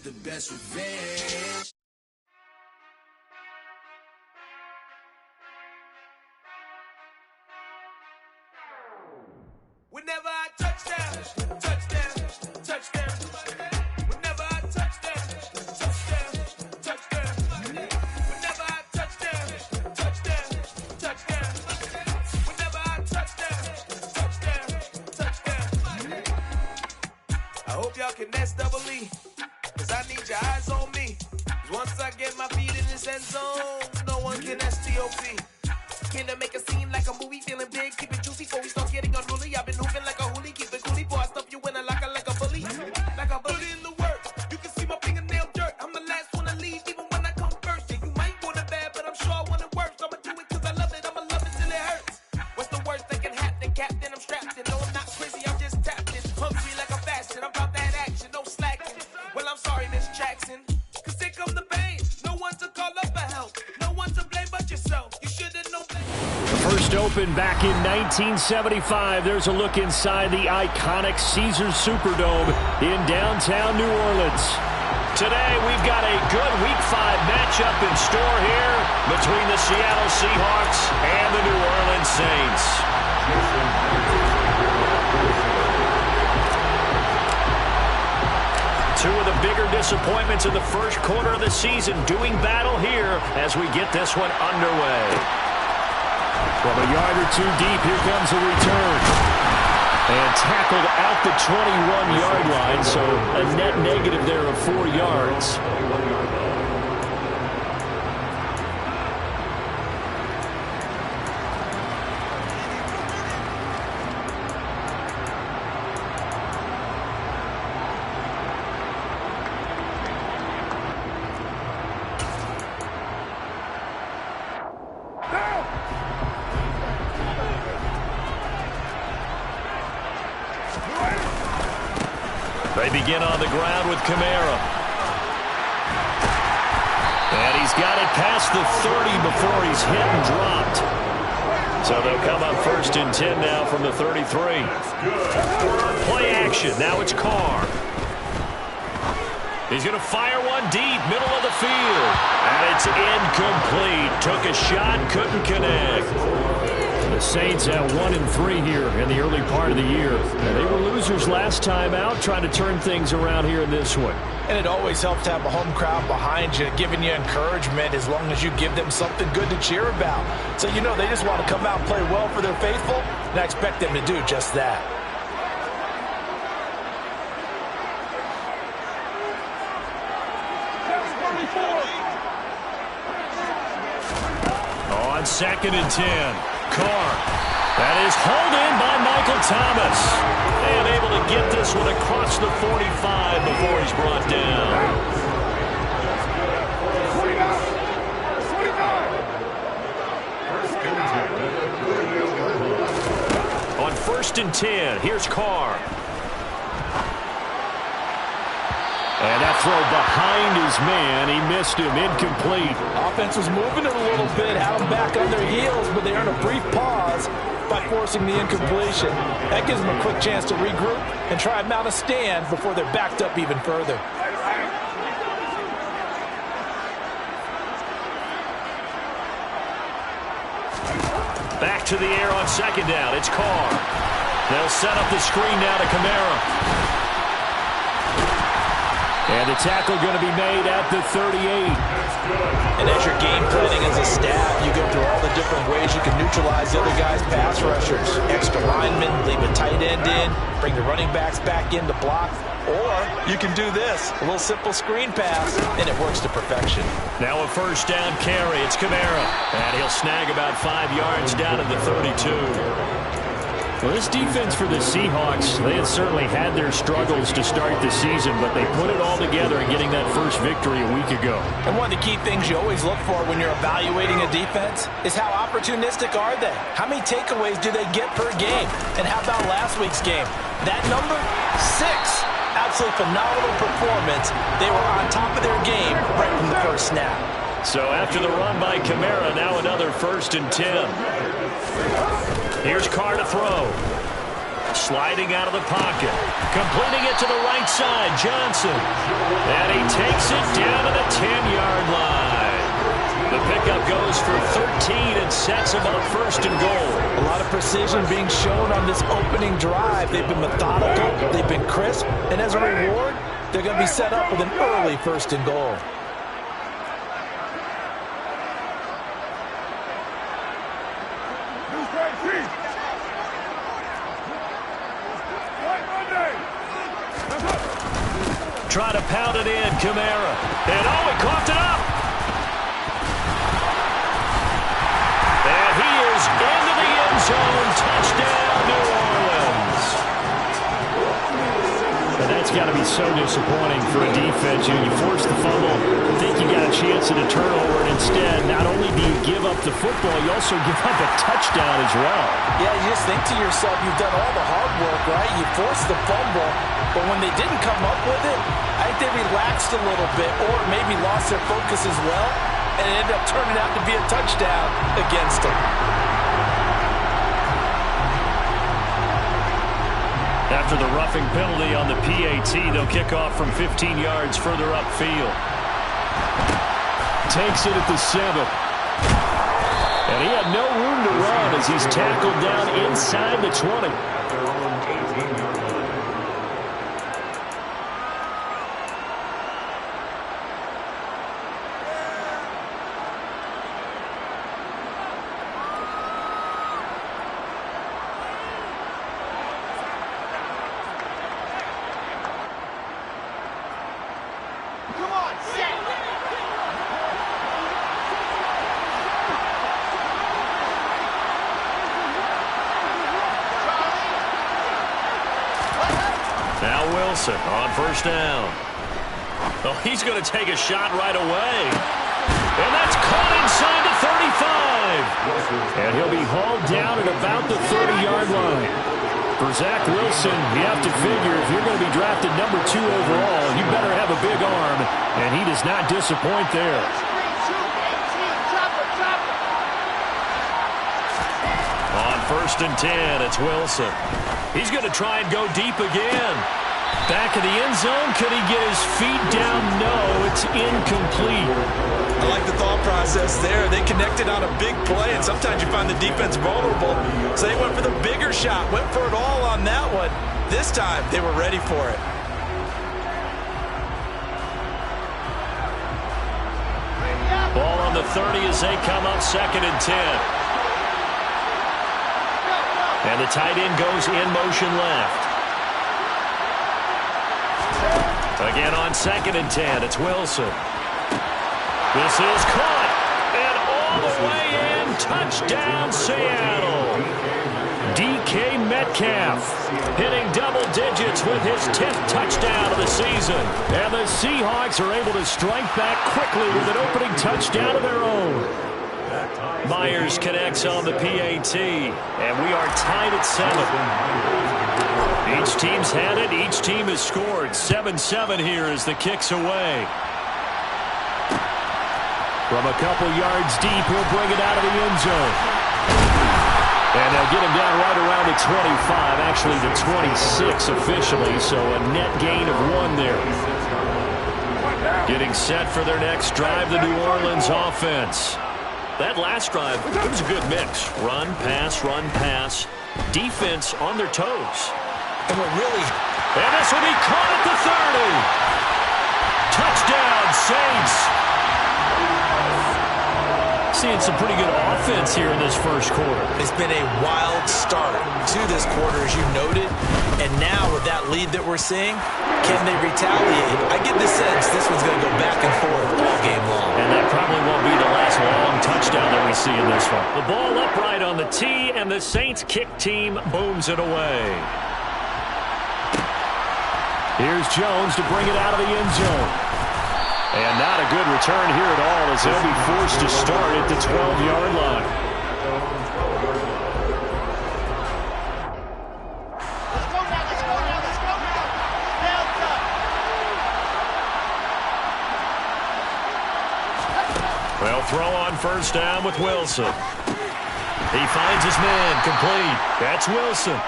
the best revenge. Whenever I touchdown, touchdown, touchdown. Whenever I touchdown, touchdown, touchdown. Whenever I touchdown, touchdown, touchdown. Whenever I touchdown, touchdown, touchdown. I hope y'all can S-double-E, 'cause I need your eyes on me. 'Cause once I get my feet in this end zone, no one can S-T-O-P. Can I make a scene like a movie, feeling big, keep it juicy before we start getting unruly. I've been hooping like a hoolie, keep it coolie, before I stuff you in a locker like a bully. Like a bully in the work, you can see my fingernail dirt. I'm the last one to leave, even when I come first. Yeah, you might want it bad, but I'm sure I want it worse. I'ma do it 'cause I love it, I'ma love it till it hurts. What's the worst that can happen, Captain? I'm strapped in, no, I'm not crazy, I'm just tapped in. Hungry like a fashion, I'm about that action, no slacking. Well, I'm sorry, Miss Jackson, 'cause here come the pain. No one to call up for help, no one to blame but yourself. You should've known that. First opened back in 1975. There's a look inside the iconic Caesars Superdome in downtown New Orleans. Today, we've got a good Week 5 matchup in store here between the Seattle Seahawks and the New Orleans Saints. Two of the bigger disappointments in the first quarter of the season doing battle here as we get this one underway. From a yard or two deep, here comes a return. And tackled out the 21-yard line, so a net negative there of 4 yards. They begin on the ground with Kamara. And he's got it past the 30 before he's hit and dropped. So they'll come up 1st and 10 now from the 33. Play action. Now it's Carr. He's going to fire one deep, middle of the field. And it's incomplete. Took a shot, couldn't connect. The Saints at 1-3 here in the early part of the year. And they were losers last time out, trying to turn things around here in this one. And it always helps to have a home crowd behind you, giving you encouragement as long as you give them something good to cheer about. So you know they just want to come out and play well for their faithful, and I expect them to do just that. On 2nd and 10. Carr. That is hauled in by Michael Thomas. And able to get this one across the 45 before he's brought down. On 1st and 10, here's Carr. And that throw behind his man, he missed him, incomplete. Offense was moving it a little bit, had them back on their heels, but they earned a brief pause by forcing the incompletion. That gives them a quick chance to regroup and try and mount a stand before they're backed up even further. Back to the air on 2nd down, it's Carr. They'll set up the screen now to Kamara. And the tackle going to be made at the 38. And as you're game planning as a staff, you go through all the different ways you can neutralize the other guy's pass rushers. Extra linemen, leave a tight end in, bring the running backs back in to block. Or you can do this, a little simple screen pass, and it works to perfection. Now a 1st down carry. It's Kamara. And he'll snag about 5 yards down to the 32. Well, this defense for the Seahawks, they had certainly had their struggles to start the season, but they put it all together in getting that first victory a week ago. And one of the key things you always look for when you're evaluating a defense is how opportunistic are they? How many takeaways do they get per game? And how about last week's game? That number, 6. Absolutely phenomenal performance. They were on top of their game right from the first snap. So after the run by Kamara, now another 1st and 10. Here's Carr to throw. Sliding out of the pocket. Completing it to the right side, Johnson. And he takes it down to the 10-yard line. The pickup goes for 13 and sets him up first and goal. A lot of precision being shown on this opening drive. They've been methodical, they've been crisp, and as a reward, they're going to be set up with an early first and goal. Try to pound it in, Kamara. And he coughed it up. And he is into the end zone. Touchdown, New Orleans. And that's got to be so disappointing for a defense. You force the fumble, think you got a chance at a turnover, and instead, not only do you give up the football, you also give up a touchdown as well. Yeah, you just think to yourself, you've done all the hard work, right? You forced the fumble, but when they didn't come up with it, I think they relaxed a little bit or maybe lost their focus as well, and it ended up turning out to be a touchdown against them. After the roughing penalty on the PAT, they'll kick off from 15 yards further upfield. Takes it at the 7. And he had no room to run as he's tackled down inside the 20. Now Wilson on first down. Oh, he's going to take a shot right away. And that's caught inside the 35. And he'll be hauled down at about the 30-yard line. For Zach Wilson, you have to figure if you're going to be drafted number 2 overall, you better have a big arm, and he does not disappoint there. On first and 10, it's Wilson. He's going to try and go deep again. Back of the end zone. Could he get his feet down? No, it's incomplete. I like the thought process there. They connected on a big play, and sometimes you find the defense vulnerable. So they went for the bigger shot, went for it all on that one. This time, they were ready for it. Ball on the 30 as they come up second and 10. And the tight end goes in motion left. Again on second and 10, it's Wilson. This is caught, and all the way in, touchdown Seattle. DK Metcalf hitting double digits with his 10th touchdown of the season. And the Seahawks are able to strike back quickly with an opening touchdown of their own. Myers connects on the PAT, and we are tied at 7. Each team's had it. Each team has scored. 7-7 here as the kick's away. From a couple yards deep, he'll bring it out of the end zone. And they'll get him down right around the 25, actually the 26 officially, so a net gain of 1 there. Getting set for their next drive, the New Orleans offense. That last drive, it was a good mix. Run, pass, defense on their toes. And what really... And this will be caught at the 30. Touchdown, Saints. Seeing some pretty good offense here in this first quarter. It's been a wild start to this quarter, as you noted. And now with that lead that we're seeing, can they retaliate? I get the sense this one's going to go back and forth all game long. And that probably won't be the last long touchdown that we see in this one. The ball upright on the tee, and the Saints kick team booms it away. Here's Jones to bring it out of the end zone. And not a good return here at all as he'll be forced to start at the 12-yard line. They'll throw on first down with Wilson. He finds his man complete. That's Wilson.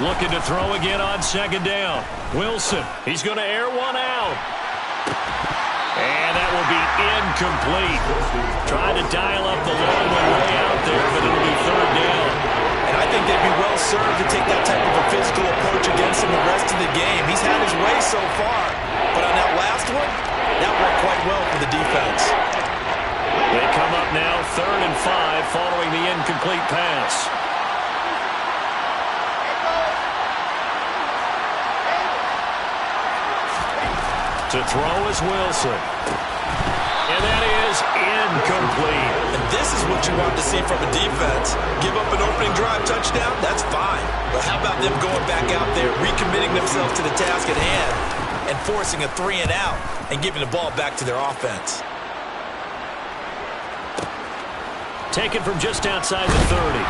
Looking to throw again on second down. Wilson, he's going to air one out. And that will be incomplete. Trying to dial up the long way out there, but it'll be third down. And I think they'd be well served to take that type of a physical approach against him the rest of the game. He's had his way so far. But on that last one, that worked quite well for the defense. They come up now 3rd and 5 following the incomplete pass. To throw is Wilson. And that is incomplete. And this is what you want to see from a defense. Give up an opening drive touchdown, that's fine. But how about them going back out there, recommitting themselves to the task at hand, and forcing a 3 and out, and giving the ball back to their offense. Taken from just outside the 30.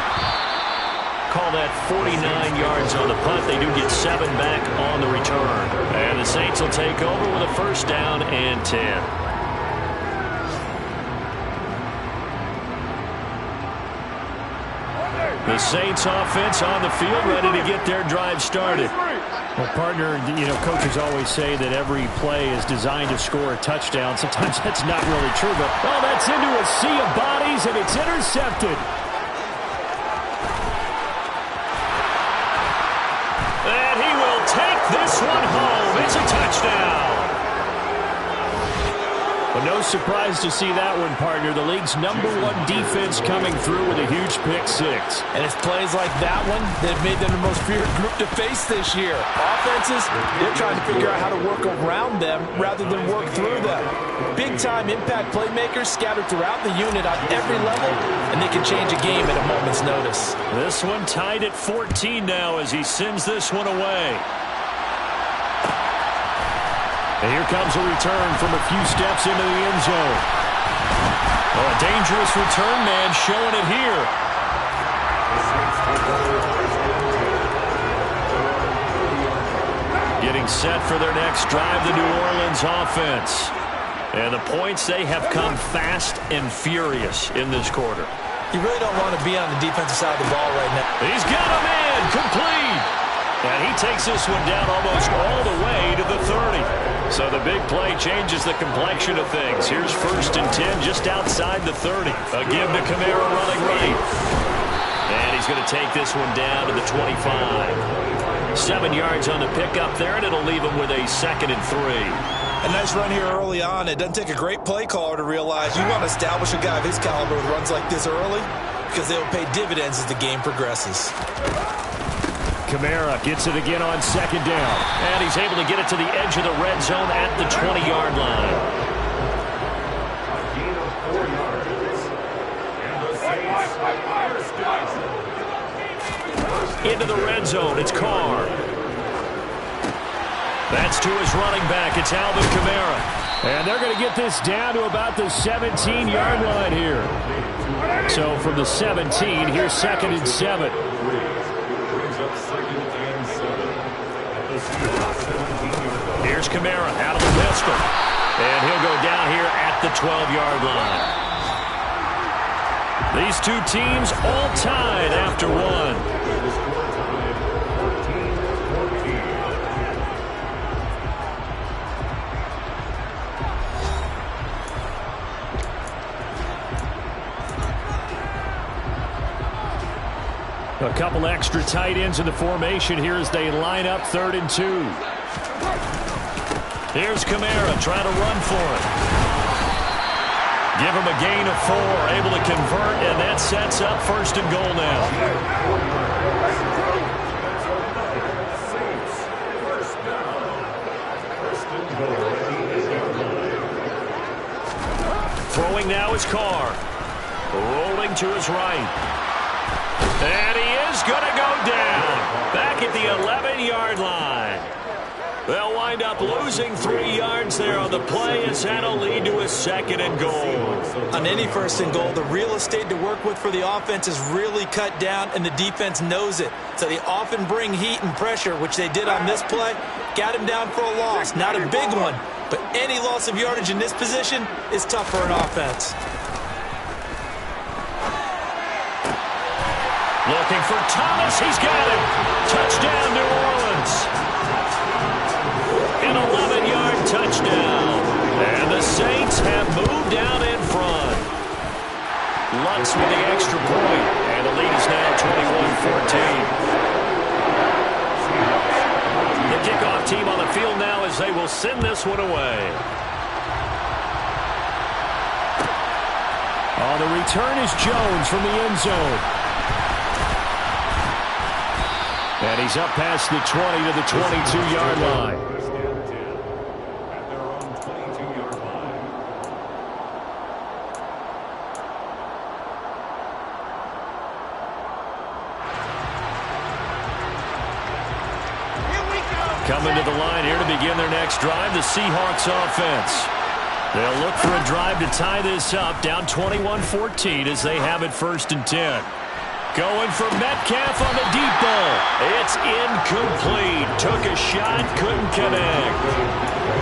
Call that 49 yards on the punt. They do get 7 back on the return. And the Saints will take over with a first down and 10. The Saints offense on the field, ready to get their drive started. Well, partner, coaches always say that every play is designed to score a touchdown. Sometimes that's not really true, but, well, that's into a sea of bodies, and it's intercepted. And he will take this one home. It's a touchdown. But no surprise to see that one, partner. The league's #1 defense coming through with a huge pick-6. And it's plays like that one that have made them the most feared group to face this year. Offenses, they're trying to figure out how to work around them rather than work through them. Big-time impact playmakers scattered throughout the unit on every level, and they can change a game at a moment's notice. This one tied at 14 now as he sends this one away. And here comes a return from a few steps into the end zone. Oh, a dangerous return man showing it here. Getting set for their next drive, the New Orleans offense. And the points, they have come fast and furious in this quarter. You really don't want to be on the defensive side of the ball right now. He's got a man, complete. And he takes this one down almost all the way to the 30. So the big play changes the complexion of things. Here's 1st and 10 just outside the 30. A give to Kamara running right. And he's going to take this one down to the 25. 7 yards on the pickup there, and it'll leave him with a 2nd and 3. A nice run here early on. It doesn't take a great play caller to realize you want to establish a guy of his caliber with runs like this early because they will pay dividends as the game progresses. Kamara gets it again on 2nd down. And he's able to get it to the edge of the red zone at the 20-yard line. Into the red zone, it's Carr. That's to his running back, it's Alvin Kamara. And they're going to get this down to about the 17-yard line here. So from the 17, here's 2nd and 7. Here's Kamara out of the pistol. And he'll go down here at the 12-yard line. These two teams all tied after one. A couple extra tight ends in the formation here as they line up 3rd and 2. Here's Kamara trying to run for it. Give him a gain of 4, able to convert, and that sets up 1st and goal now. Throwing now is Carr. Rolling to his right. And he is going to go down. Back at the 11-yard line. They'll wind up, losing 3 yards there on the play as that'll lead to a 2nd and goal. On any 1st and goal, the real estate to work with for the offense is really cut down, and the defense knows it. So they often bring heat and pressure, which they did on this play. Got him down for a loss. Not a big one, but any loss of yardage in this position is tough for an offense. Looking for Thomas. He's got him. Touchdown, New Orleans. An 11-yard touchdown. And the Saints have moved out in front. Lutz with the extra point. And the lead is now 21-14. The kickoff team on the field now as they will send this one away. On the return is Jones from the end zone. And he's up past the 20 to the 22-yard line. Coming to the line here to begin their next drive, the Seahawks offense. They'll look for a drive to tie this up, down 21-14 as they have it 1st and 10. Going for Metcalf on the deep ball. It's incomplete. Took a shot, couldn't connect.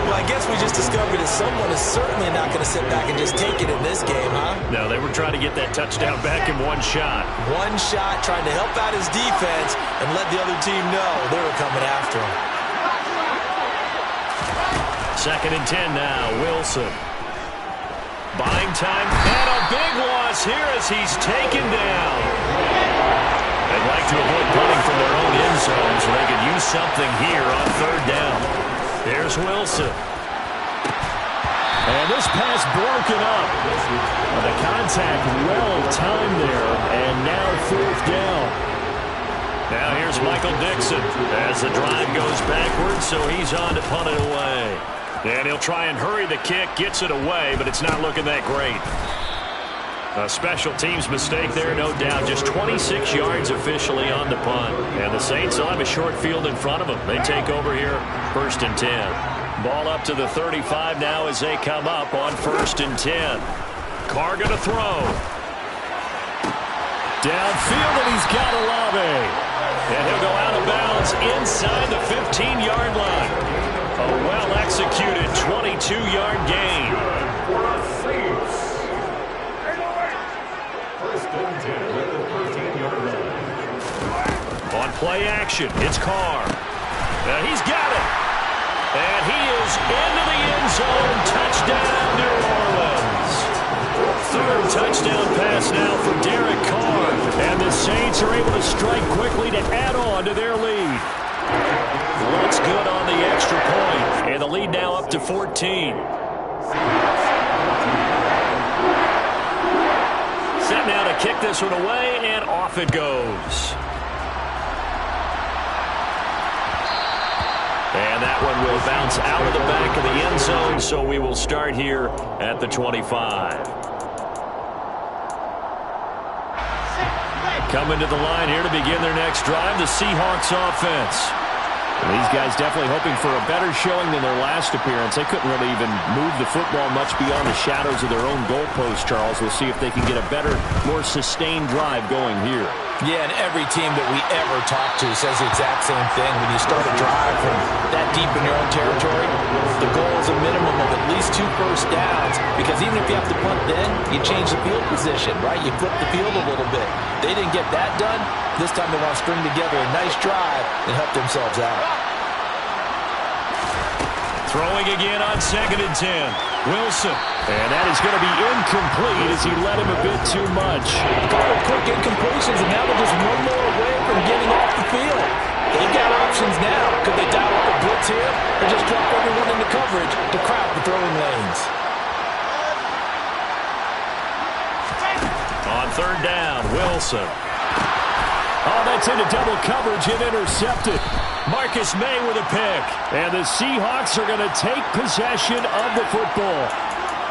Well, I guess we just discovered that someone is certainly not going to sit back and just take it in this game, huh? No, they were trying to get that touchdown back in one shot. One shot, trying to help out his defense and let the other team know they were coming after him. 2nd and 10 now, Wilson. Buying time, and a big loss here as he's taken down. They'd like to avoid punting from their own end zone so they could use something here on 3rd down. There's Wilson. And this pass broken up. The contact well timed there, and now 4th down. Now here's Michael Dixon as the drive goes backwards, so he's on to punt it away. And he'll try and hurry the kick, gets it away, but it's not looking that great. A special teams mistake there, no doubt. Just 26 yards officially on the punt. And the Saints will have a short field in front of them. They take over here, 1st and 10. Ball up to the 35 now as they come up on 1st and 10. Carr going to throw. Downfield, and he's got Olave. And he'll go out of bounds inside the 15-yard line. A well-executed 22-yard gain. On play action, it's Carr. He's got it. And he is into the end zone. Touchdown, New Orleans. 3rd touchdown pass now for Derek Carr. And the Saints are able to strike quickly to add on to their lead. Looks good on the extra point. And the lead now up to 14. Set now to kick this one away, and off it goes. And that one will bounce out of the back of the end zone, so we will start here at the 25. Coming to the line here to begin their next drive, the Seahawks offense. And these guys definitely hoping for a better showing than their last appearance. They couldn't really even move the football much beyond the shadows of their own goalpost, Charles. We'll see if they can get a better, more sustained drive going here. Yeah, and every team that we ever talk to says the exact same thing. When you start a drive from that deep in your own territory, the goal is a minimum of at least 2 first downs, because even if you have to punt then, you change the field position, right? You flip the field a little bit. They didn't get that done. This time they want to string together a nice drive and help themselves out. Throwing again on 2nd and 10. Wilson. And that is going to be incomplete as he led him a bit too much. A couple of quick incompletions, and now they're just one more away from getting off the field. They've got options now. Could they dial up a blitz here or just drop everyone into coverage to crowd the throwing lanes? On 3rd down, Wilson. Oh, that's into double coverage and intercepted. Marcus May with a pick. And the Seahawks are going to take possession of the football.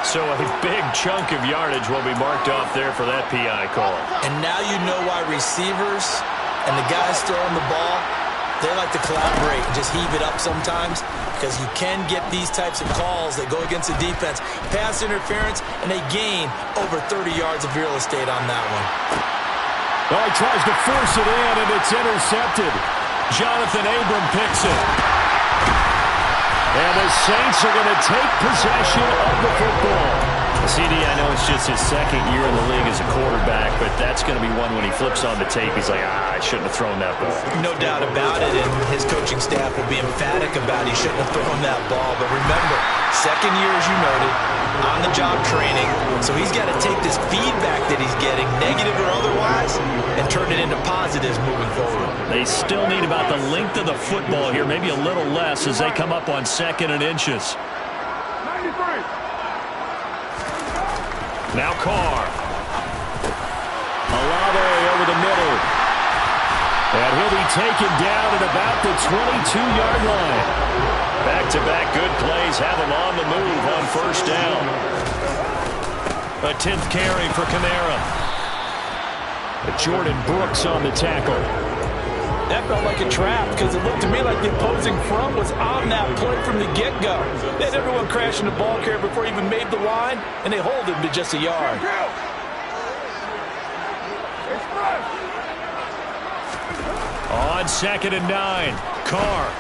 So a big chunk of yardage will be marked off there for that PI call. And now you know why receivers and the guys throwing the ball They like to collaborate and just heave it up sometimes because you can get these types of calls that go against the defense. Pass interference, and they gain over 30 yards of real estate on that one. Oh, he tries to force it in, and it's intercepted. Jonathan Abram picks it. And the Saints are going to take possession of the football. CD, I know it's just his second year in the league as a quarterback, but that's going to be one when he flips on the tape. He's like, I shouldn't have thrown that ball. No doubt about it, and his coaching staff will be emphatic about he shouldn't have thrown that ball. But remember, second year, as you noted, on-the-job training, so he's got to take this feedback that he's getting, negative or otherwise, and turn it into positives moving forward. They still need about the length of the football here, maybe a little less as they come up on 2nd and inches. 93. Now Carr. Olave over the middle. And he'll be taken down at about the 22-yard line. Back-to-back good plays have him on the move on 1st down. A 10th carry for Kamara. Jordan Brooks on the tackle. That felt like a trap because it looked to me like the opposing front was on that play from the get-go. They had everyone crashing the ball carrier before he even made the line, and they hold him to just a yard. On 2nd and 9, Carr.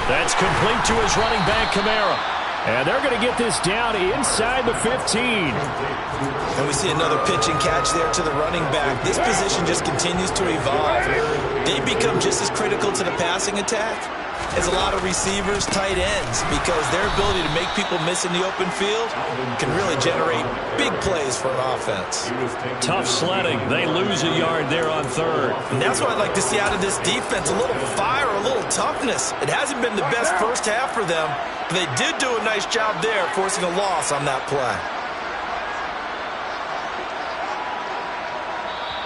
That's complete to his running back, Kamara. And they're going to get this down inside the 15. And we see another pitch and catch there to the running back. This position just continues to evolve. They become just as critical to the passing attack as a lot of receivers, tight ends, because their ability to make people miss in the open field can really generate big plays for an offense. Tough sledding. They lose a yard there on 3rd. And that's what I'd like to see out of this defense, a little fire, a little toughness. It hasn't been the best first half for them, but they did do a nice job there forcing a loss on that play.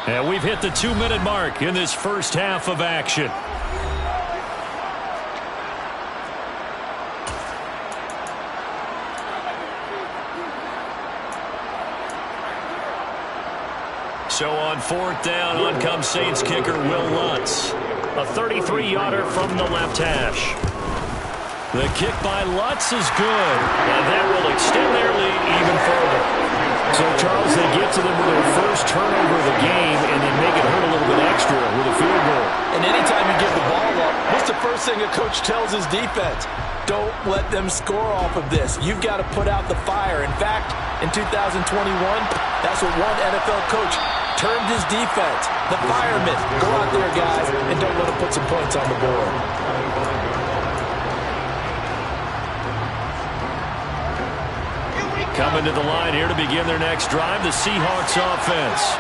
And we've hit the 2-minute mark in this first half of action. So on 4th down, on comes Saints kicker Will Lutz. A 33-yarder from the left hash. The kick by Lutz is good, and that will extend their lead even further. So, Charles, they get to them with their first turnover of the game and then make it hurt a little bit extra with a field goal. And anytime you give the ball up, what's the first thing a coach tells his defense? Don't let them score off of this. You've got to put out the fire. In fact, in 2021, that's what one NFL coach termed his defense. The firemen. Go out there, guys, and don't let them put some points on the board. Coming to the line here to begin their next drive, the Seahawks offense.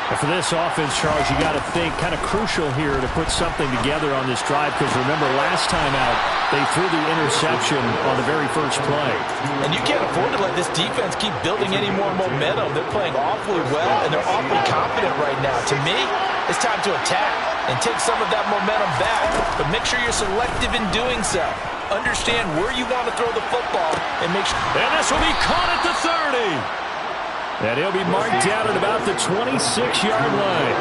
And for this offense, Charles, you got to think kind of crucial here to put something together on this drive because remember last time out, they threw the interception on the very first play. And you can't afford to let this defense keep building any more momentum. They're playing awfully well, and they're awfully confident right now. To me, it's time to attack and take some of that momentum back. But make sure you're selective in doing so. Understand where you want to throw the football and make sure. And this will be caught at the 30. And he'll be marked down at about the 26-yard line.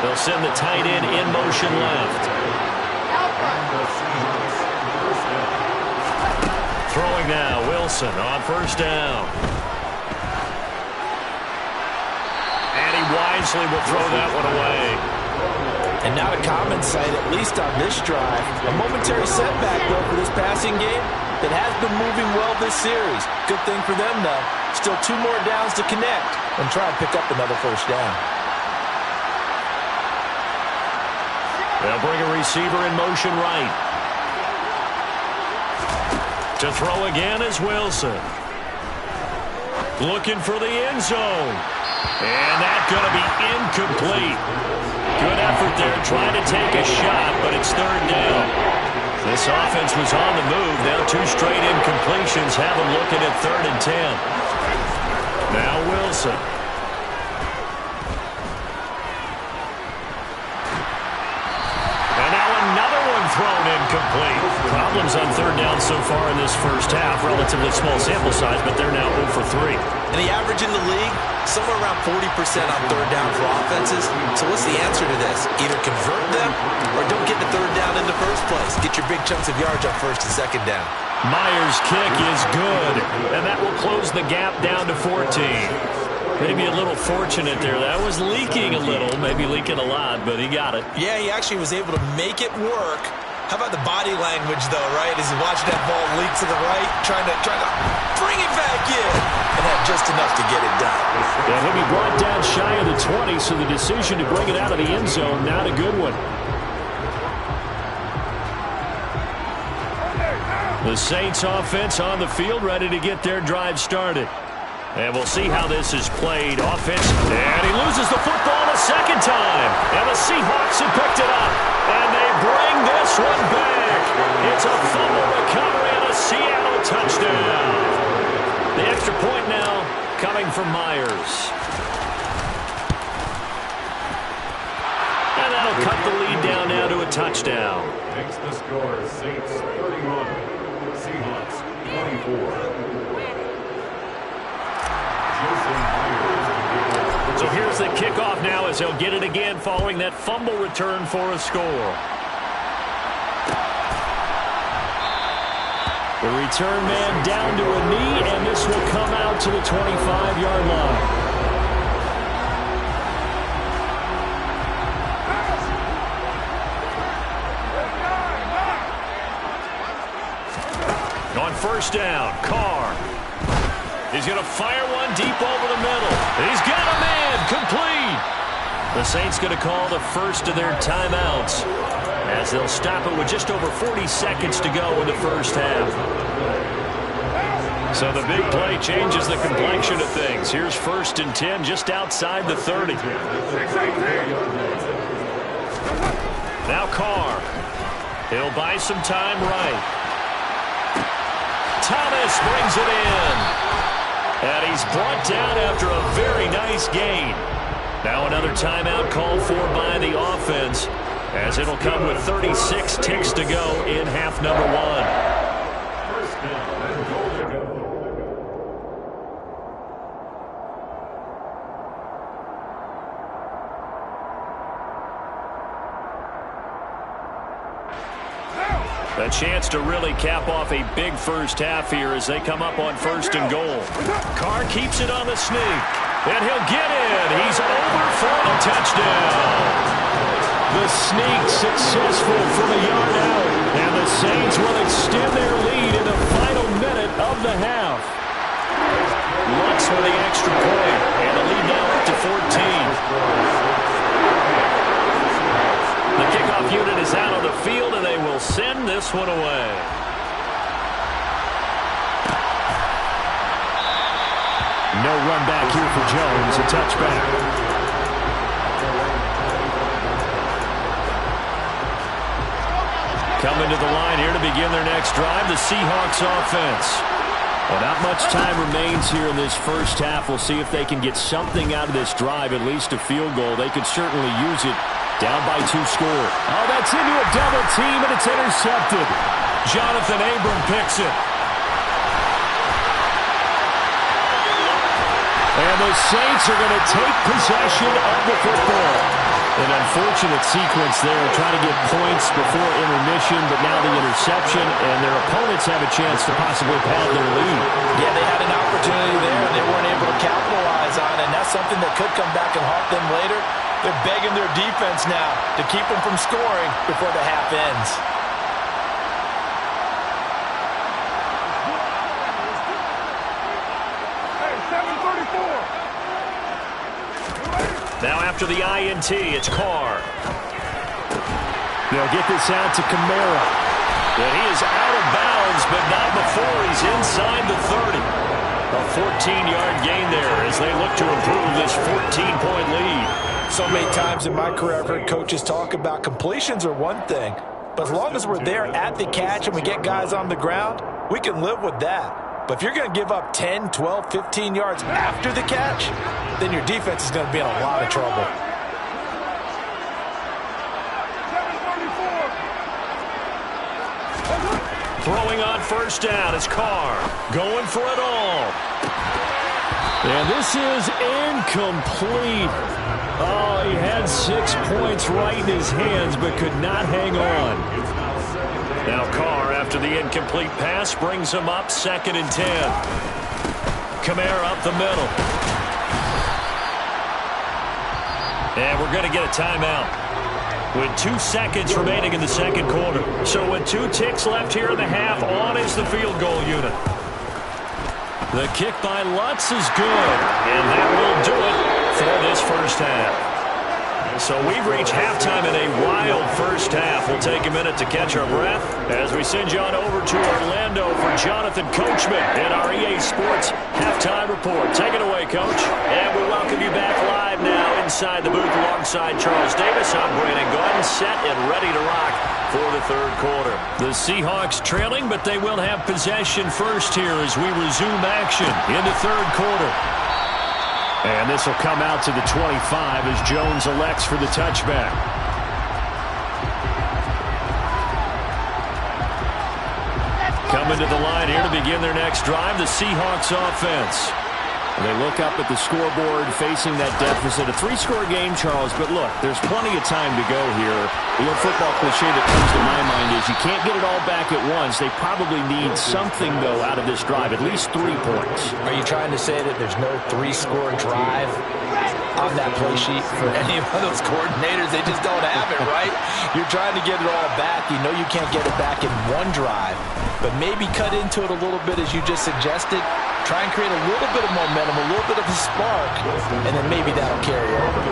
They'll send the tight end in motion left. Throwing now, Wilson on 1st down. And he wisely will throw that one away. And not a common sight, at least on this drive. A momentary setback, though, for this passing game that has been moving well this series. Good thing for them, though. Still 2 more downs to connect and try and pick up another 1st down. They'll bring a receiver in motion right. To throw again is Wilson. Looking for the end zone. And that's going to be incomplete. Good effort there, trying to take a shot, but it's 3rd down. This offense was on the move. Now 2 straight incompletions have them looking at 3rd and 10. Now Wilson. And now another one thrown incomplete. Problems on 3rd down so far in this first half. Relatively small sample size, but they're now 0 for 3. And the average in the league, somewhere around 40% on 3rd down for offenses. So what's the answer to this? Either convert them or don't get to first place. Get your big chunks of yards on first and second down. Myers' kick is good, and that will close the gap down to 14. Maybe a little fortunate there. That was leaking a little, maybe leaking a lot, but he got it. Yeah, he actually was able to make it work. How about the body language, though, right? As he watched that ball leak to the right, trying to bring it back in, and had just enough to get it done. And he'll be brought down shy of the 20, so the decision to bring it out of the end zone, not a good one. The Saints offense on the field, ready to get their drive started. And we'll see how this is played. Offense, and he loses the football a second time. And the Seahawks have picked it up. And they bring this one back. It's a fumble recovery and a Seattle touchdown. The extra point now coming from Myers. And that'll cut the lead down now to a touchdown. Makes the score Saints 31, Seahawks 24. So here's the kickoff now as he'll get it again following that fumble return for a score. The return man down to a knee, and this will come out to the 25-yard line. On first down, Carr. He's going to fire one deep over the middle. He's got a man, complete. The Saints going to call the first of their timeouts as they'll stop it with just over 40 seconds to go in the first half. So the big play changes the complexion of things. Here's 1st and 10 just outside the 30. Now Carr. He'll buy some time right. Thomas brings it in. And he's brought down after a very nice gain. Now another timeout called for by the offense, as it'll come with 36 ticks to go in half number 1. First down and goal to go. A chance to really cap off a big first half here as they come up on 1st and goal. Carr keeps it on the sneak, and he'll get in. He's over for the touchdown. The sneak successful from a yard out, and the Saints will extend their lead in the final minute of the half. Lutz for the extra point, and the lead now up to 14. The kickoff unit is out on the field, and they will send this one away. No run back here for Jones. A touchback. Coming to the line here to begin their next drive, the Seahawks offense. Well, not much time remains here in this first half. We'll see if they can get something out of this drive, at least a field goal. They could certainly use it. Down by 2 score. Oh, that's into a double team, and it's intercepted. Jonathan Abram picks it. And the Saints are going to take possession of the football. An unfortunate sequence there, trying to get points before intermission, but now the interception, and their opponents have a chance to possibly pad their lead. Yeah, they had an opportunity there, and they weren't able to capitalize on it, and that's something that could come back and haunt them later. They're begging their defense now to keep them from scoring before the half ends. Now after the INT, it's Carr. They'll get this out to Kamara. And he is out of bounds, but not before he's inside the 30. A 14-yard gain there as they look to improve this 14-point lead. So many times in my career, I've heard coaches talk about completions are one thing, but as long as we're there at the catch and we get guys on the ground, we can live with that. But if you're going to give up 10, 12, 15 yards after the catch, then your defense is going to be in a lot of trouble. Throwing on first down is Carr. Going for it all. And this is incomplete. Oh, he had 6 points right in his hands, but could not hang on. Now Carr, after the incomplete pass, brings him up 2nd and 10. Kamara up the middle. And we're going to get a timeout with 2 seconds remaining in the second quarter. So with 2 ticks left here in the half, on is the field goal unit. The kick by Lutz is good, and that will do it for this first half. So we've reached halftime in a wild first half. We'll take a minute to catch our breath as we send you on over to Orlando for Jonathan Coachman in our EA Sports Halftime Report. Take it away, Coach. And we welcome you back live now inside the booth alongside Charles Davis. I'm Brandon Gordon, set and ready to rock for the third quarter. The Seahawks trailing, but they will have possession first here as we resume action in the third quarter. And this will come out to the 25 as Jones elects for the touchback. Coming to the line here to begin their next drive, the Seahawks offense. They look up at the scoreboard facing that deficit. A 3-score game, Charles, but look, there's plenty of time to go here. The old football cliche that comes to my mind is you can't get it all back at once. They probably need something, though, out of this drive, at least 3 points. Are you trying to say that there's no 3-score drive on that play sheet for any of those coordinators? They just don't have it, right? You're trying to get it all back. You know you can't get it back in one drive, but maybe cut into it a little bit as you just suggested. Try and create a little bit of momentum, a little bit of a spark, and then maybe that'll carry over.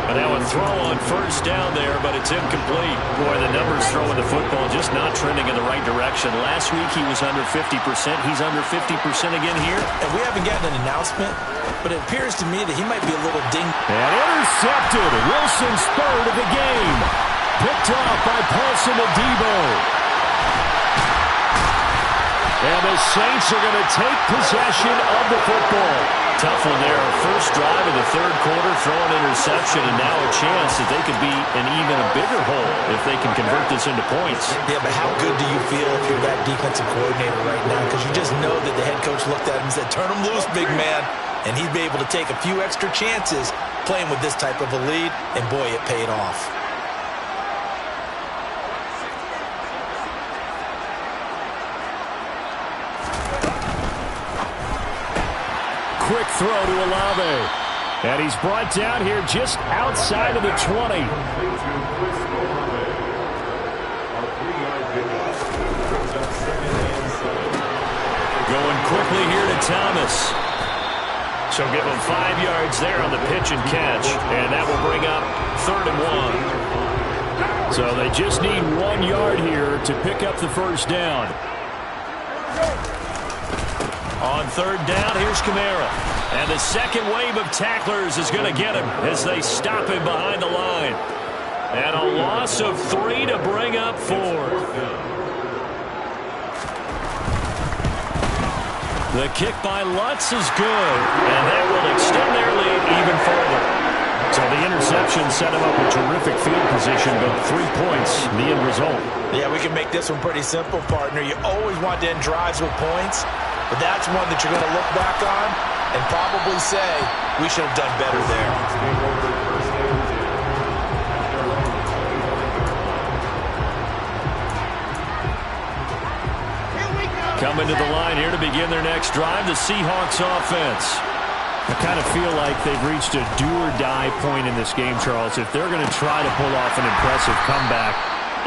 And now a throw on first down there, but it's incomplete. Boy, the numbers throwing the football just not trending in the right direction. Last week he was under 50%. He's under 50% again here. And we haven't gotten an announcement, but it appears to me that he might be a little dinged. And intercepted. Wilson's third of the game. Picked off by Paulson Adebo. And the Saints are going to take possession of the football. Tough one there. First drive of the third quarter, throw an interception, and now a chance that they could be in even a bigger hole if they can convert this into points. Yeah, but how good do you feel if you're that defensive coordinator right now? Because you just know that the head coach looked at him and said, turn him loose, big man. And he'd be able to take a few extra chances playing with this type of a lead, and boy, it paid off. Quick throw to Olave. And he's brought down here just outside of the 20. Going quickly here to Thomas. So give him 5 yards there on the pitch and catch. And that will bring up 3rd and 1. So they just need 1 yard here to pick up the first down. On 3rd down, here's Kamara. And the second wave of tacklers is going to get him as they stop him behind the line. And a loss of 3 to bring up 4. The kick by Lutz is good, and that will extend their lead even further. So the interception set him up with terrific field position, but 3 points, the end result. Yeah, we can make this one pretty simple, partner. You always want to end drives with points, but that's one that you're going to look back on and probably say, we should have done better there. Coming to the line here to begin their next drive, the Seahawks offense. I kind of feel like they've reached a do-or-die point in this game, Charles. If they're going to try to pull off an impressive comeback,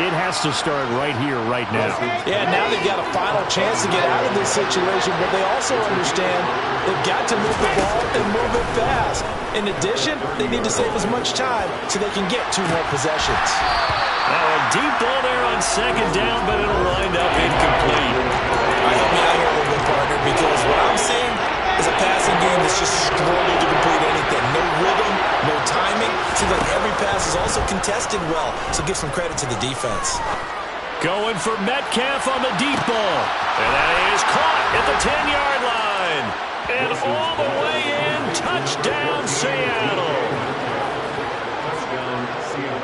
it has to start right here, right now. Yeah, now they've got a final chance to get out of this situation, but they also understand they've got to move the ball and move it fast. In addition, they need to save as much time so they can get 2 more possessions. Now a deep ball there on 2nd down, but it'll wind up incomplete. Help me out here a little bit, partner, because what I'm seeing is a passing game that's just struggling to complete anything. No rhythm, no timing. Seems like every pass is also contested well, so give some credit to the defense. Going for Metcalf on the deep ball. And that is caught at the 10-yard line. And all the way in, touchdown Seattle.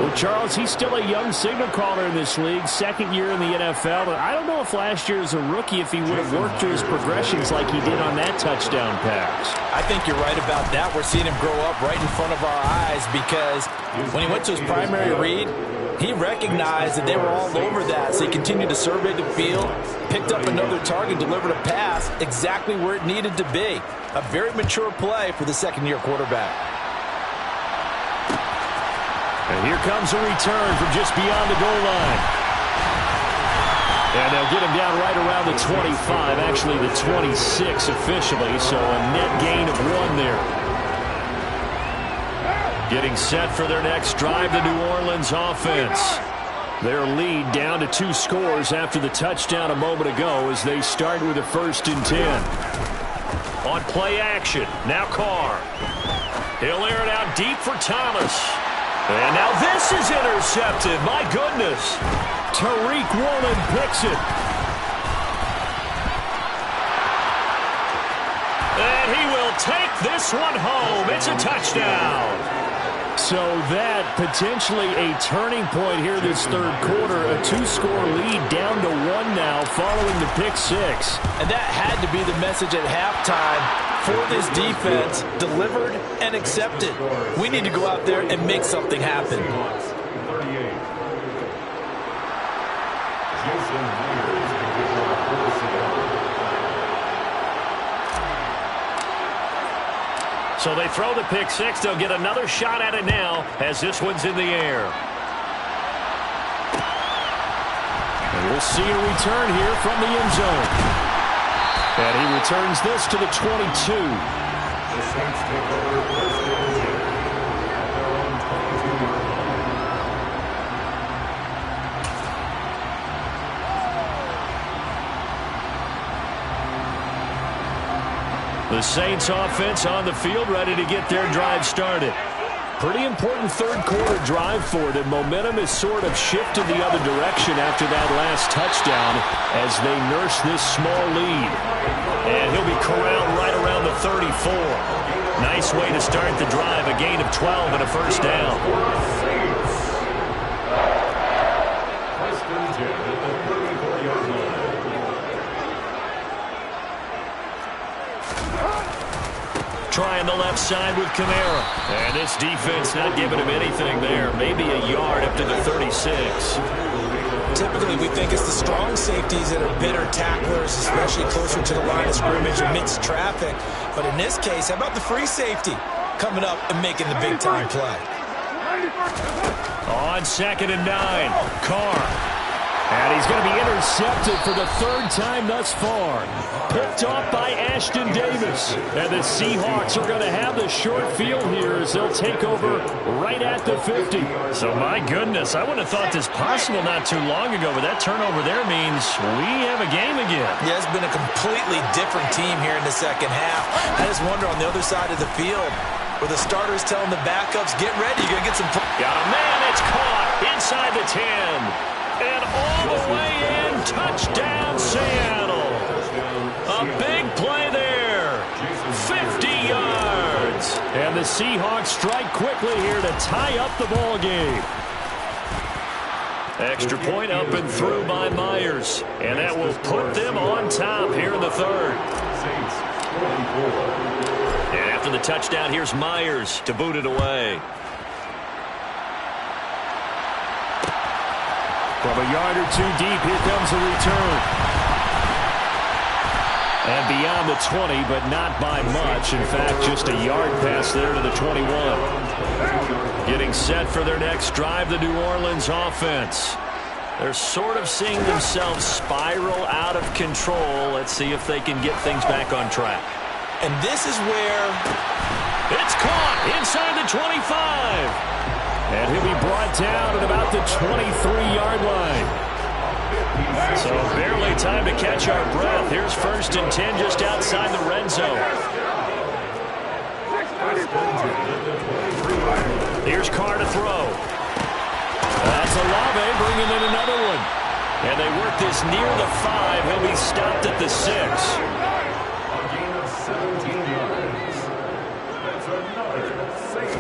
Well, Charles, he's still a young signal caller in this league, 2nd year in the NFL. But I don't know if last year as a rookie, if he would have worked through his progressions like he did on that touchdown pass. I think you're right about that. We're seeing him grow up right in front of our eyes because when he went to his primary read, He recognized that they were all over that, so he continued to survey the field, picked up another target, delivered a pass exactly where it needed to be. A very mature play for the second-year quarterback. And here comes a return from just beyond the goal line. And they'll get him down right around the 25, actually the 26 officially, so a net gain of 1 there. Getting set for their next drive, the New Orleans offense. Their lead down to 2 scores after the touchdown a moment ago as they start with a 1st and 10. On play action, now Carr. He'll air it out deep for Thomas. And now this is intercepted. My goodness. Tariq Woolen picks it. And he will take this one home. It's a touchdown. So that potentially a turning point here this third quarter. A 2-score lead down to 1 now following the pick 6. And that had to be the message at halftime for this defense. Delivered and accepted. We need to go out there and make something happen. 38. Jason Myers to give our first. So they throw the pick 6. They'll get another shot at it now as this one's in the air. And we'll see a return here from the end zone. And he returns this to the 22. The Saints take over 1st and 10 at their own 22-yard line. The Saints offense on the field ready to get their drive started. Pretty important third quarter drive for them. Momentum has sort of shifted the other direction after that last touchdown as they nurse this small lead. And he'll be corralled right around the 34. Nice way to start the drive. A gain of 12 and a 1st down. Saints. 1st and 10 at the 34-yard line. Trying the left side with Kamara. And this defense not giving him anything there. Maybe a yard up to the 36. Typically, we think it's the strong safeties that are bitter tacklers, especially closer to the line of scrimmage amidst traffic. But in this case, how about the free safety coming up and making the big-time play? On 2nd and 9, Carr. And he's going to be intercepted for the 3rd time thus far. Picked off by Ashton Davis. And the Seahawks are going to have the short field here as they'll take over right at the 50. So, my goodness, I wouldn't have thought this possible not too long ago, but that turnover there means we have a game again. Yeah, it's been a completely different team here in the second half. I just wonder on the other side of the field where the starters telling the backups, get ready, you're going to get some... Got a man, it's caught inside the 10. And all the way in, touchdown Seattle. A big play there, 50 yards. And the Seahawks strike quickly here to tie up the ball game. Extra point up and through by Myers. And that will put them on top here in the 3rd. Saints 24. And after the touchdown, here's Myers to boot it away. From a yard or 2 deep, here comes a return. And beyond the 20, but not by much. In fact, just a yard pass there to the 21. Getting set for their next drive, the New Orleans offense. They're sort of seeing themselves spiral out of control. Let's see if they can get things back on track. And this is where... It's caught inside the 25. And he'll be brought down at about the 23-yard line. So barely time to catch our breath. Here's 1st and 10 just outside the red zone. Here's Carr to throw. That's Olave bringing in another one. And they work this near the 5. He'll be stopped at the 6. A gain of 17 yards. That's another Saints.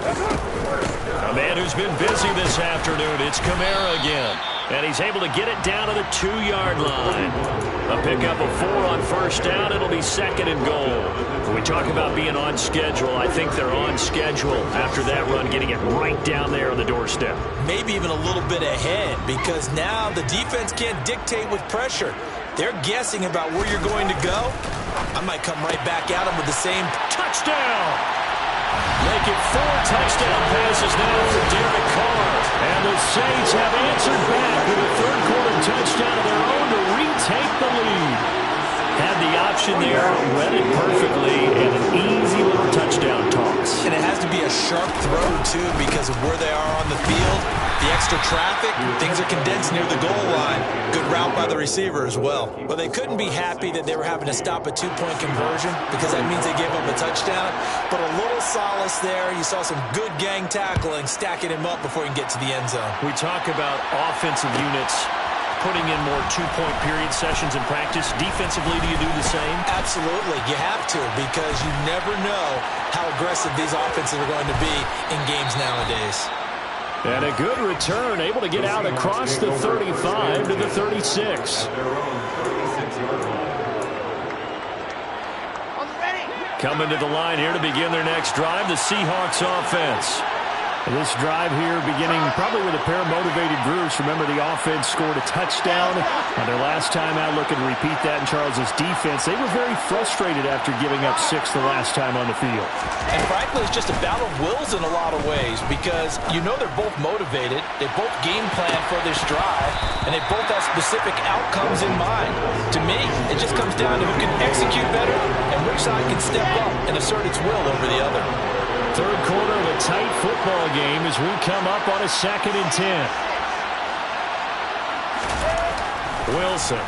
A man who's been busy this afternoon. It's Kamara again. And he's able to get it down to the 2-yard line. A pickup of 4 on first down. It'll be 2nd and goal. When we talk about being on schedule, I think they're on schedule after that run, getting it right down there on the doorstep. Maybe even a little bit ahead, because now the defense can't dictate with pressure. They're guessing about where you're going to go. I might come right back at them with the same touchdown. Make it 4 touchdown passes now for Derek Carr. And the Saints have answered back with a third-quarter touchdown of their own to retake the lead. Had the option there, read it perfectly, and an easy little touchdown toss. And it has to be a sharp throw, too, because of where they are on the field, the extra traffic, things are condensed near the goal line. Good route by the receiver as well. Well, they couldn't be happy that they were having to stop a 2-point conversion because that means they gave up a touchdown. But a little solace there. You saw some good gang tackling, stacking him up before he can get to the end zone. We talk about offensive units putting in more 2-point period sessions in practice. Defensively, do you do the same? Absolutely. You have to, because you never know how aggressive these offenses are going to be in games nowadays. And a good return, able to get out across the 35 to the 36. Coming to the line here to begin their next drive, the Seahawks offense. This drive here beginning probably with a pair of motivated groups. Remember, the offense scored a touchdown on their last time out. Looking to repeat that in Charles's defense. They were very frustrated after giving up 6 the last time on the field. And frankly, it's just a battle of wills in a lot of ways, because you know they're both motivated. They both game plan for this drive, and they both have specific outcomes in mind. To me, it just comes down to who can execute better and which side can step up and assert its will over the other. Third quarter of a tight football game as we come up on a 2nd and 10. Wilson.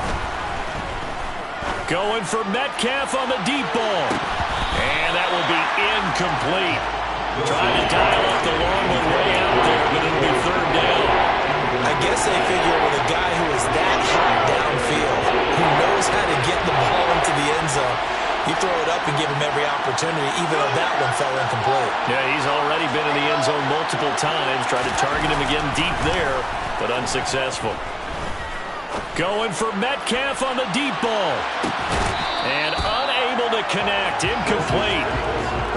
Going for Metcalf on the deep ball. And that will be incomplete. Trying to dial up the long one way out there, but it'll be 3rd down. I guess they figure with a guy who is that hot downfield, who knows how to get the ball into the end zone, you throw it up and give him every opportunity, even though that one fell incomplete. Yeah, he's already been in the end zone multiple times. Tried to target him again deep there, but unsuccessful. Going for Metcalf on the deep ball. And unable to connect. Incomplete.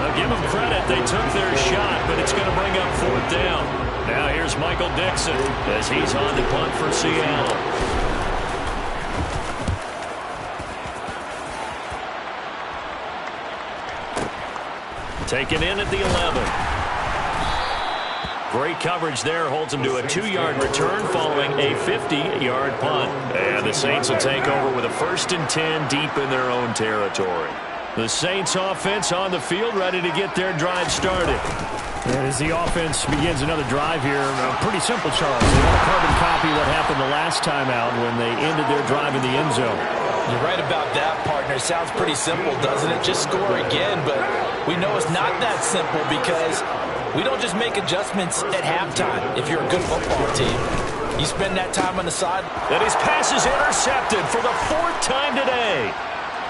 Now give them credit. They took their shot, but it's going to bring up 4th down. Now here's Michael Dixon as he's on to punt for Seattle. Taken in at the 11. Great coverage there. Holds him to a 2-yard return following a 50-yard punt. And the Saints will take over with a 1st and 10 deep in their own territory. The Saints offense on the field, ready to get their drive started. And as the offense begins another drive here, pretty simple, Charles. They want to carbon copy what happened the last time out when they ended their drive in the end zone. You're right about that, partner. It sounds pretty simple, doesn't it? Just score again, but we know it's not that simple, because we don't just make adjustments at halftime if you're a good football team. You spend that time on the side. And his pass is intercepted for the 4th time today.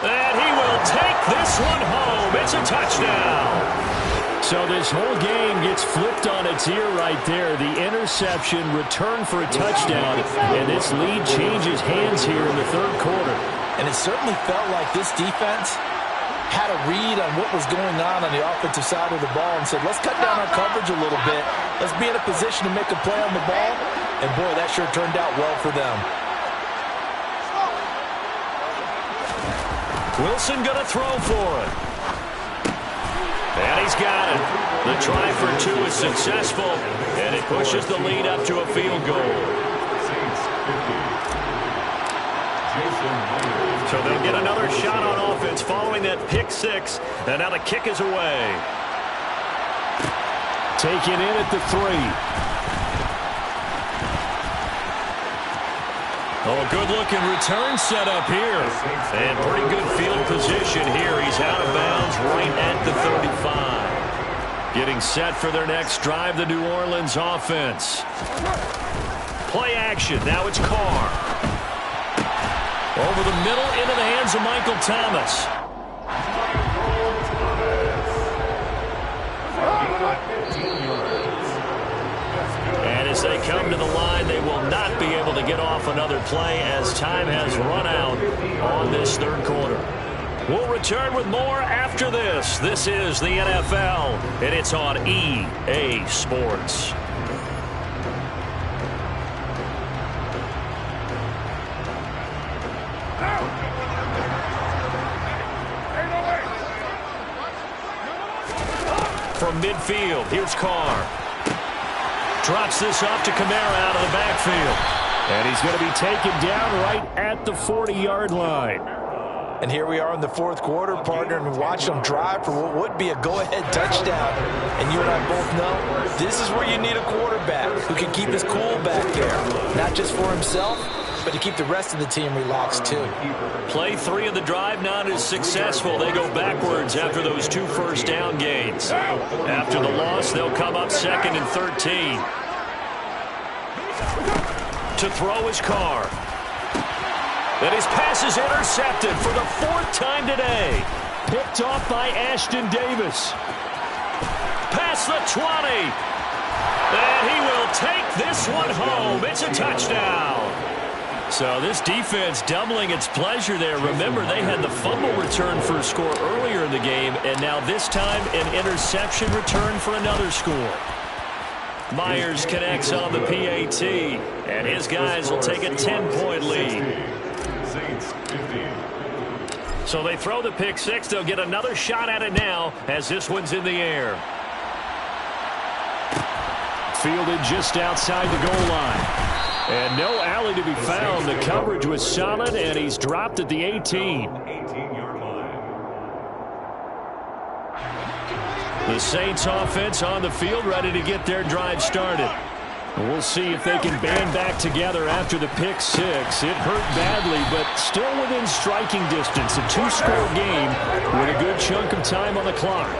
And he will take this one home. It's a touchdown. So this whole game gets flipped on its ear right there. The interception, return for a touchdown, and this lead changes hands here in the 3rd quarter. And it certainly felt like this defense had a read on what was going on the offensive side of the ball and said, let's cut down our coverage a little bit. Let's be in a position to make a play on the ball. And, boy, that sure turned out well for them. Wilson going to throw for it. And he's got it. The try for 2 is successful, and it pushes the lead up to a field goal. So they'll get another shot on offense following that pick 6, and now the kick is away. Taken in at the 3. Oh, good-looking return set up here. And pretty good field position here. He's out of bounds right at the 35. Getting set for their next drive, the New Orleans offense. Play action. Now it's Carr. Over the middle, into the hands of Michael Thomas. And as they come to the line, they will not be able to get off another play as time has run out on this third quarter. We'll return with more after this. This is the NFL, and it's on EA Sports. From midfield, here's Carr. Drops this off to Kamara out of the backfield. And he's going to be taken down right at the 40-yard line. And here we are in the fourth quarter, partner, and watch them drive for what would be a go-ahead touchdown. And you and I both know this is where you need a quarterback who can keep his cool back there. Not just for himself, but to keep the rest of the team relaxed too. Play 3 of the drive not as successful. They go backwards after those 2 first down gains. After the loss, they'll come up 2nd and 13. To throw his Carr. And his pass is intercepted for the 4th time today. Picked off by Ashton Davis. Past the 20. And he will take this one home. It's a touchdown. So this defense doubling its pleasure there. Remember, they had the fumble return for a score earlier in the game, and now this time an interception return for another score. Myers connects on the PAT, and his guys will take a 10-point lead. So they throw the pick 6. They'll get another shot at it now as this one's in the air. Fielded just outside the goal line. And no alley to be found. The coverage was solid, and he's dropped at the 18. The Saints offense on the field, ready to get their drive started. We'll see if they can band back together after the pick 6. It hurt badly, but still within striking distance. A 2-score game with a good chunk of time on the clock.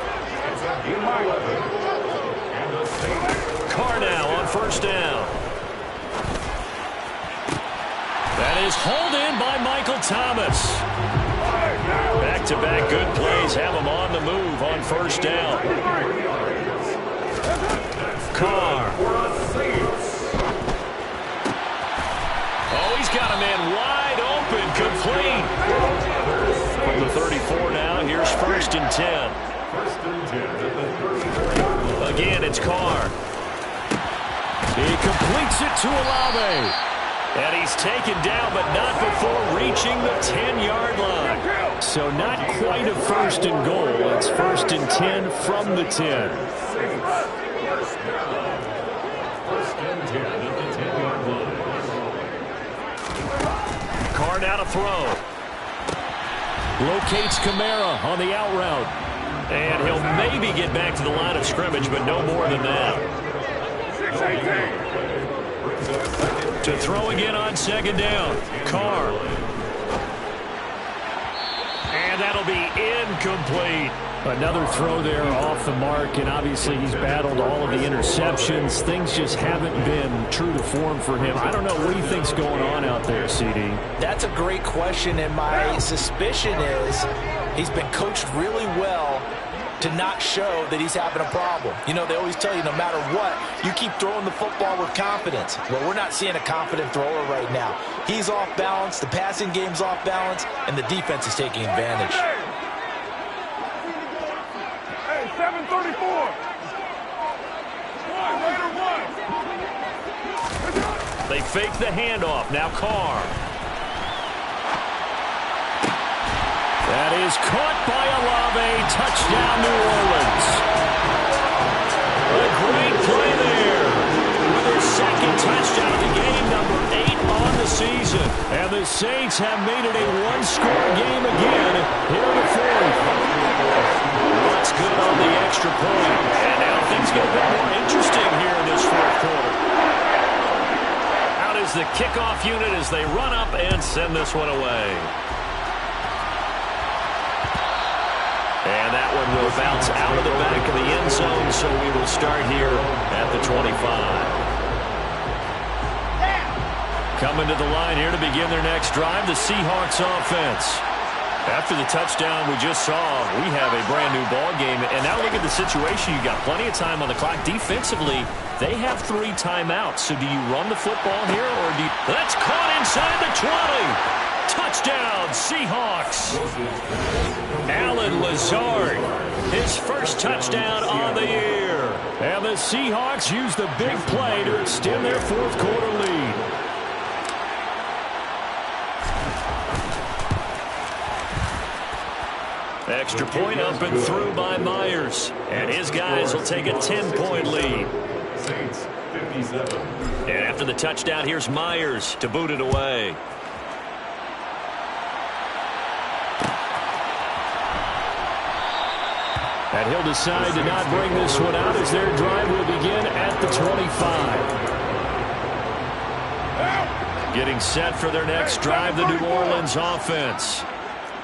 Carr now on first down. That is hauled in by Michael Thomas. Back-to-back good plays have him on the move on first down. Carr. Oh, he's got a man wide open, complete. From the 34 now, here's 1st and 10. Again, it's Carr. He completes it to Olave. And he's taken down, but not before reaching the 10-yard line. So not quite a 1st and goal. It's 1st and 10 from the 10. Carr now to throw. Locates Kamara on the out route. And he'll maybe get back to the line of scrimmage, but no more than that. To throw again on 2nd down. Carr. And that'll be incomplete. Another throw there off the mark, and obviously he's battled all of the interceptions. Things just haven't been true to form for him. I don't know. What do you think's going on out there, CD? That's a great question, and my suspicion is he's been coached really well to not show that he's having a problem. You know, they always tell you no matter what, you keep throwing the football with confidence. Well, we're not seeing a confident thrower right now. He's off balance, the passing game's off balance, and the defense is taking advantage. Hey, 734. They fake the handoff. Now Carr. That is caught by Olave. Touchdown, New Orleans. A great play there. With their 2nd touchdown of the game, number 8 on the season. And the Saints have made it a 1-score game again here in the 4th. What's good on the extra point. And now things get a bit more interesting here in this 4th quarter. Out is the kickoff unit as they run up and send this one away. And that one will bounce out of the back of the end zone, so we will start here at the 25. Coming to the line here to begin their next drive, the Seahawks offense. After the touchdown we just saw, we have a brand-new ball game. And now look at the situation. You got plenty of time on the clock. Defensively, they have 3 timeouts. So do you run the football here, or do you... That's caught inside the 20. Touchdown, Seahawks. Alan Lazard, his first touchdown on the year. And the Seahawks use the big play to extend their fourth-quarter lead. Extra point up and through by Myers. And his guys will take a 10-point lead. Saints, 57. And after the touchdown, here's Myers to boot it away. And he'll decide to not bring this one out as their drive will begin at the 25. Getting set for their next drive, the New Orleans offense.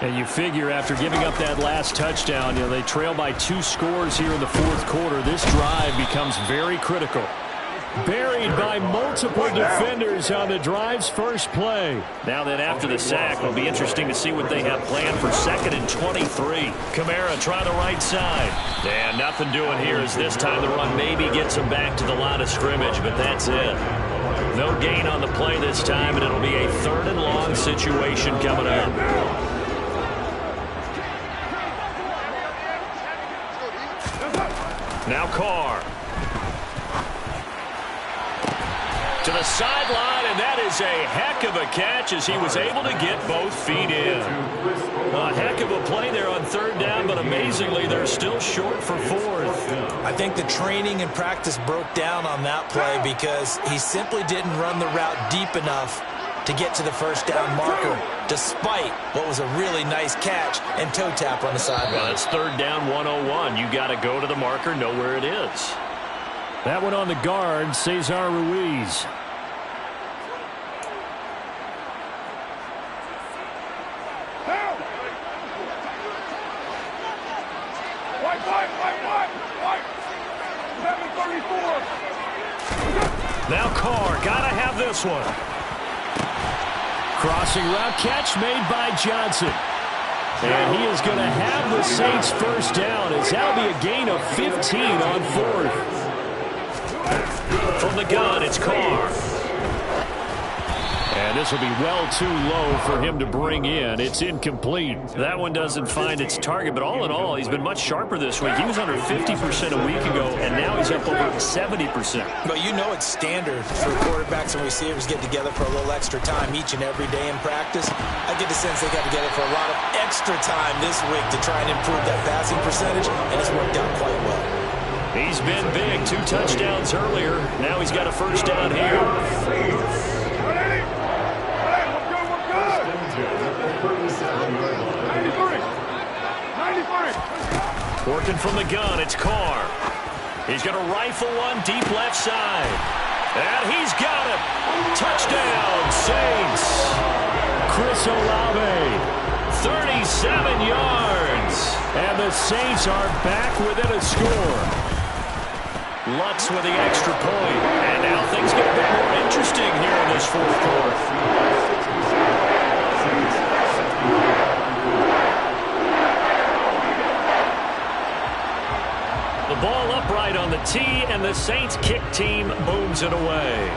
And you figure after giving up that last touchdown, they trail by 2 scores here in the fourth quarter. This drive becomes very critical. Buried by multiple defenders on the drive's first play. Now then, after the sack, it'll be interesting to see what they have planned for 2nd and 23. Kamara try the right side. And nothing doing here as this time the run maybe gets them back to the line of scrimmage, but that's it. No gain on the play this time, and it'll be a 3rd and long situation coming up. Now Carr. To the sideline, and that is a heck of a catch as he was able to get both feet in. A heck of a play there on 3rd down, but amazingly, they're still short for 4th. I think the training and practice broke down on that play because he simply didn't run the route deep enough to get to the 1st down marker, despite what was a really nice catch and toe tap on the sideline. Well, it's 3rd down 101. You got to go to the marker, know where it is. That one on the guard, Cesar Ruiz. Now Carr, got to have this one. Crossing route catch made by Johnson. And he is going to have the Saints 1st down as that'll be a gain of 15 on 4th. From the gun, it's Carr. And this will be well too low for him to bring in. It's incomplete. That one doesn't find its target, but all in all, he's been much sharper this week. He was under 50% a week ago, and now he's up over 70%. But you know it's standard for quarterbacks and receivers get together for a little extra time each and every day in practice. I get the sense they got together for a lot of extra time this week to try and improve that passing percentage, and it's worked out quite well. He's been big. 2 touchdowns earlier. Now he's got a 1st down here. Working from the gun, it's Carr. He's going to rifle one deep left side. And he's got it. Touchdown, Saints. Chris Olave, 37 yards. And the Saints are back within a score. Lutz with the extra point. And now things get a bit more interesting here in this 4th quarter. The ball upright on the tee, and the Saints kick team booms it away.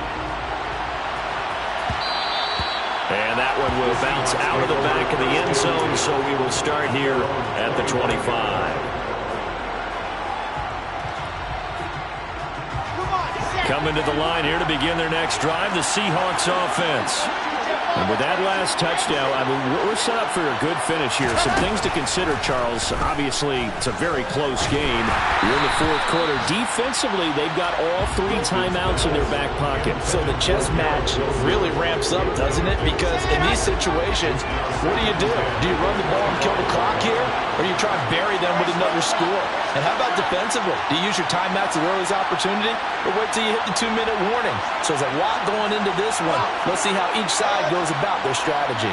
And that one will bounce out of the back of the end zone, so we will start here at the 25. Coming to the line here to begin their next drive, the Seahawks offense. And with that last touchdown, I mean, we're set up for a good finish here. Some things to consider, Charles. Obviously, it's a very close game. We're in the 4th quarter. Defensively, they've got all 3 timeouts in their back pocket. So the chess match really ramps up, doesn't it? Because in these situations, what do? Do you run the ball and kill the clock here? Or do you try and bury them with another score? And how about defensively? Do you use your timeouts at earliest opportunity? Or wait till you hit the 2-minute warning? So there's a lot going into this one. Let's see how each side goes about their strategy.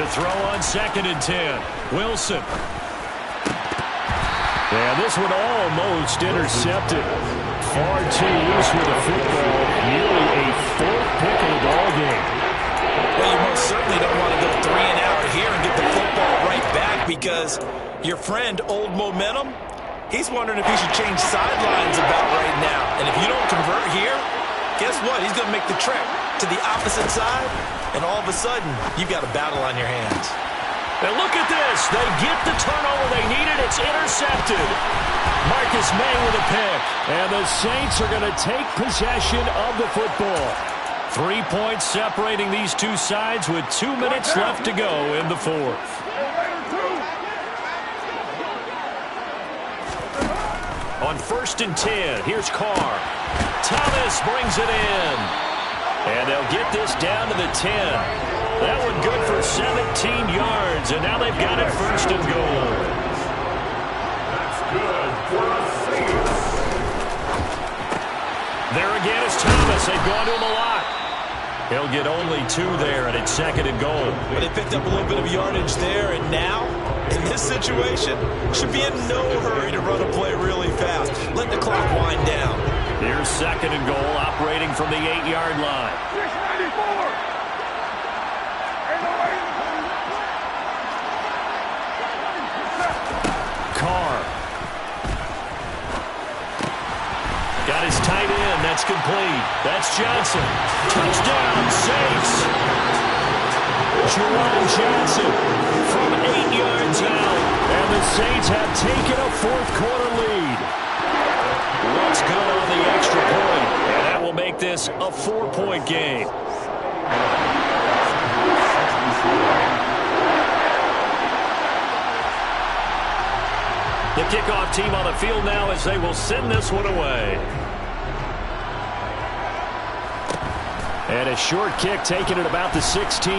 To throw on 2nd and 10. Wilson. And this one almost intercepted. Far too loose with the football. Nearly a 4th pick of the ball game. Well, you most certainly don't want to go 3 and out here and get the football right back, because your friend, Old Momentum, he's wondering if he should change sidelines about right now. And if you don't convert here, guess what? He's going to make the trek to the opposite side, and all of a sudden, you've got a battle on your hands. And look at this. They get the turnover they needed. It's intercepted. Marcus May with a pick. And the Saints are going to take possession of the football. 3 points separating these two sides with 2 minutes left to go in the fourth. On 1st and 10, here's Carr. Thomas brings it in. And they'll get this down to the 10. That one good for 17 yards, and now they've got it 1st and goal. That's good for the Saints. There again is Thomas. They've gone to him a lot. He'll get only 2 there, and it's 2nd and goal. But they picked up a little bit of yardage there, and now, in this situation, should be in no hurry to run a play really fast. Let the clock wind down. Here's 2nd and goal, operating from the 8-yard line. 694. Carr. Got his tight end. That's complete. That's Johnson. Touchdown, Saints. Jerome Johnson from 8 yards out. And the Saints have taken a fourth-quarter lead. What's good on the extra point? And that will make this a 4-point game. The kickoff team on the field now as they will send this one away. And a short kick taken at about the 16.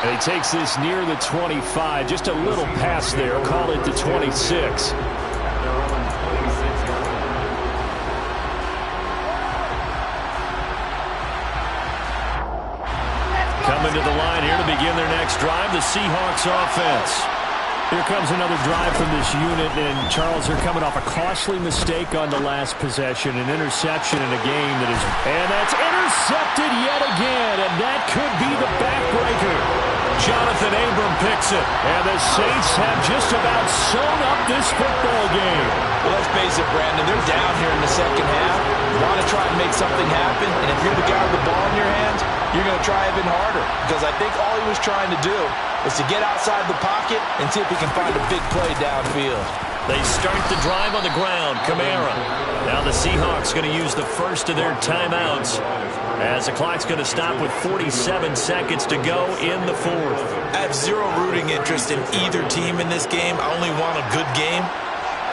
And he takes this near the 25. Just a little pass there. Call it the 26. Coming to the line here to begin their next drive, the Seahawks offense. Here comes another drive from this unit, and Charles, they're coming off a costly mistake on the last possession, an interception in a game that is, and that's intercepted yet again, and that could be the backbreaker. Jonathan Abram picks it, and the Saints have just about sewn up this football game. Well, let's face it, Brandon, they're down here in the second half. Want to try and make something happen, and if you're the guy with the ball in your hands, you're going to try even harder, because I think all he was trying to do was to get outside the pocket and see if he can find a big play downfield. They start the drive on the ground. Kamara. Now the Seahawks going to use the first of their timeouts as the clock's going to stop with 47 seconds to go in the fourth. I have zero rooting interest in either team in this game. I only want a good game.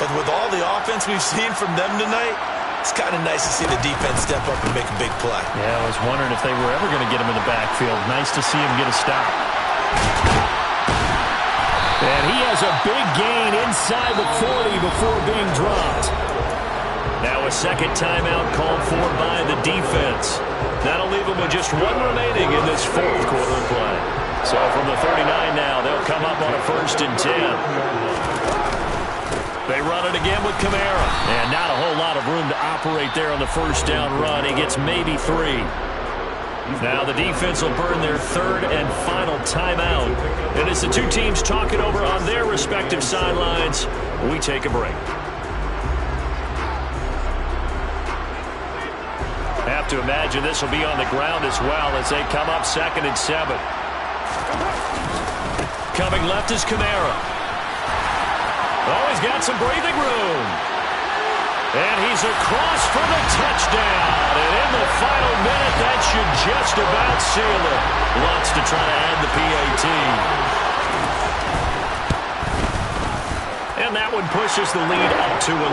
But with all the offense we've seen from them tonight, it's kind of nice to see the defense step up and make a big play. Yeah, I was wondering if they were ever going to get him in the backfield. Nice to see him get a stop. And he has a big gain inside the 40 before being dropped. Now a second timeout called for by the defense. That'll leave them with just 1 remaining in this fourth quarter of play. So from the 39 now, they'll come up on a 1st and 10. They run it again with Kamara. And not a whole lot of room to operate there on the first down run. He gets maybe 3. Now the defense will burn their 3rd and final timeout. And as the two teams talk it over on their respective sidelines, we take a break. Have to imagine this will be on the ground as well as they come up 2nd and 7. Coming left is Kamara. Oh, he's got some breathing room. And he's across for the touchdown. And in the final minute, that should just about seal it. Lots to try to add the PAT. And that one pushes the lead up to 11.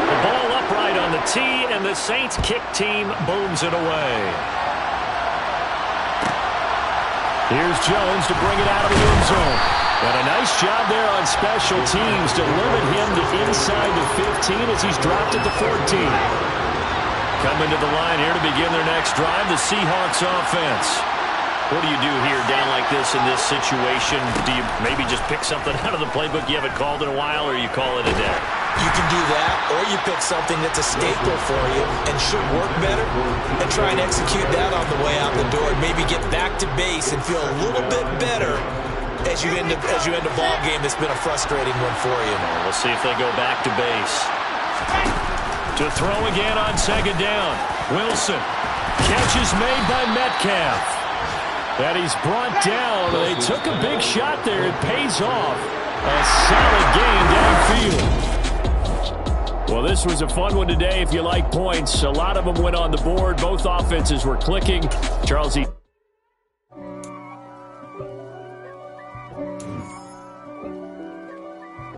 The ball upright on the tee, and the Saints kick team booms it away. Here's Jones to bring it out of the end zone. And a nice job there on special teams to limit him to inside the 15 as he's dropped at the 14. Coming to the line here to begin their next drive, the Seahawks offense. What do you do here down like this in this situation? Do you maybe just pick something out of the playbook you haven't called in a while, or you call it a day? You can do that, or you pick something that's a staple for you and should work better and try and execute that on the way out the door. Maybe get back to base and feel a little bit better as you end a ball game that's been a frustrating one for you. We'll see if they go back to base. To throw again on second down. Wilson. Catch is made by Metcalf. And he's brought down. They took a big shot there. It pays off. A solid gain downfield. Well, this was a fun one today if you like points. A lot of them went on the board. Both offenses were clicking. Charles,